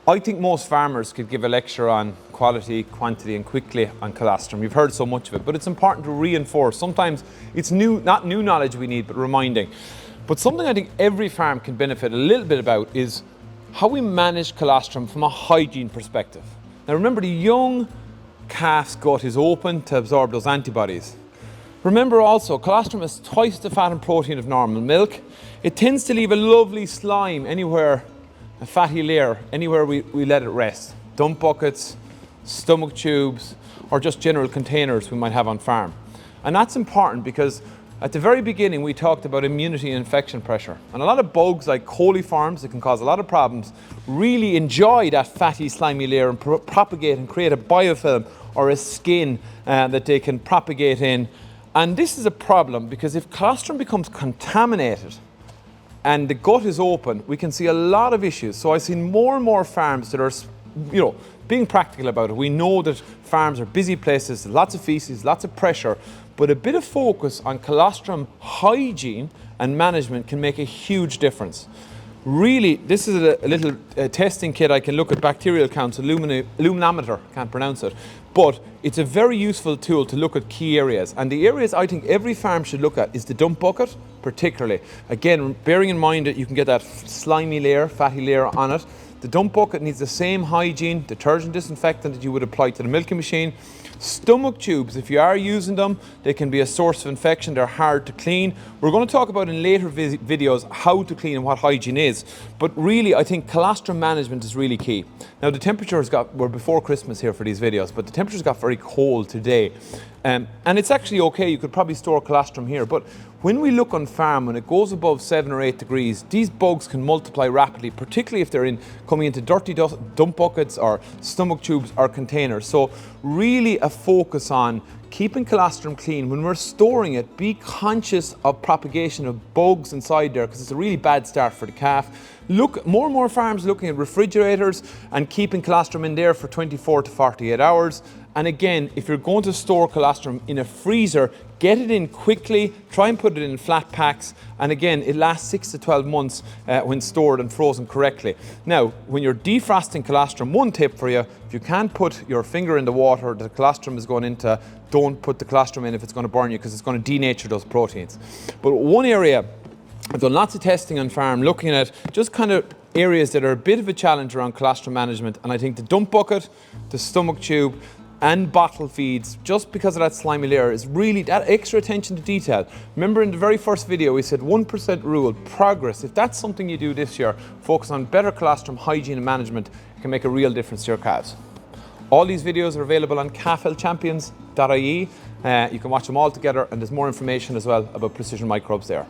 I think most farmers could give a lecture on quality, quantity and quickly on colostrum. You've heard so much of it, but it's important to reinforce. Sometimes it's not new knowledge we need, but reminding. But something I think every farm can benefit a little bit about is how we manage colostrum from a hygiene perspective. Now remember, the young calf's gut is open to absorb those antibodies. Remember also, colostrum has twice the fat and protein of normal milk. It tends to leave a lovely slime anywhere, a fatty layer, anywhere we let it rest. Dump buckets, stomach tubes, or just general containers we might have on farm. And that's important because at the very beginning we talked about immunity and infection pressure. And a lot of bugs like coliforms that can cause a lot of problems really enjoy that fatty slimy layer and propagate and create a biofilm or a skin that they can propagate in. And this is a problem because if colostrum becomes contaminated and the gut is open, we can see a lot of issues. So I've seen more and more farms that are, being practical about it. We know that farms are busy places, lots of feces, lots of pressure, but a bit of focus on colostrum hygiene and management can make a huge difference. Really, this is a little testing kit. I can look at bacterial counts, illuminameter, can't pronounce it, but it's a very useful tool to look at key areas. And the areas I think every farm should look at is the dump bucket, particularly. Again, bearing in mind that you can get that slimy layer, fatty layer on it. The dump bucket needs the same hygiene, detergent, disinfectant that you would apply to the milking machine. Stomach tubes, if you are using them, they can be a source of infection. They're hard to clean. We're going to talk about in later videos how to clean and what hygiene is. But really, I think colostrum management is really key. Now, the temperatures we're before Christmas here for these videos, but the temperatures got very cold today. And it's actually okay, you could probably store colostrum here, but when we look on farm, when it goes above 7 or 8 degrees, these bugs can multiply rapidly, particularly if they're coming into dirty dump buckets or stomach tubes or containers. So really a focus on keeping colostrum clean. When we're storing it, be conscious of propagation of bugs inside there because it's a really bad start for the calf. Look, more and more farms looking at refrigerators and keeping colostrum in there for 24 to 48 hours. And again, if you're going to store colostrum in a freezer, get it in quickly, try and put it in flat packs, and again, it lasts 6 to 12 months when stored and frozen correctly. Now, when you're defrosting colostrum, one tip for you, if you can't put your finger in the water that the colostrum is going into, don't put the colostrum in if it's going to burn you because it's going to denature those proteins. But one area, I've done lots of testing on farm, looking at just kind of areas that are a bit of a challenge around colostrum management, and I think the dump bucket, the stomach tube, and bottle feeds, just because of that slimy layer, is really that extra attention to detail. Remember in the very first video we said 1% rule, progress. If that's something you do this year, focus on better colostrum hygiene and management, it can make a real difference to your calves. All these videos are available on calfhealthchampions.ie. You can watch them all together, and there's more information as well about precision microbes there.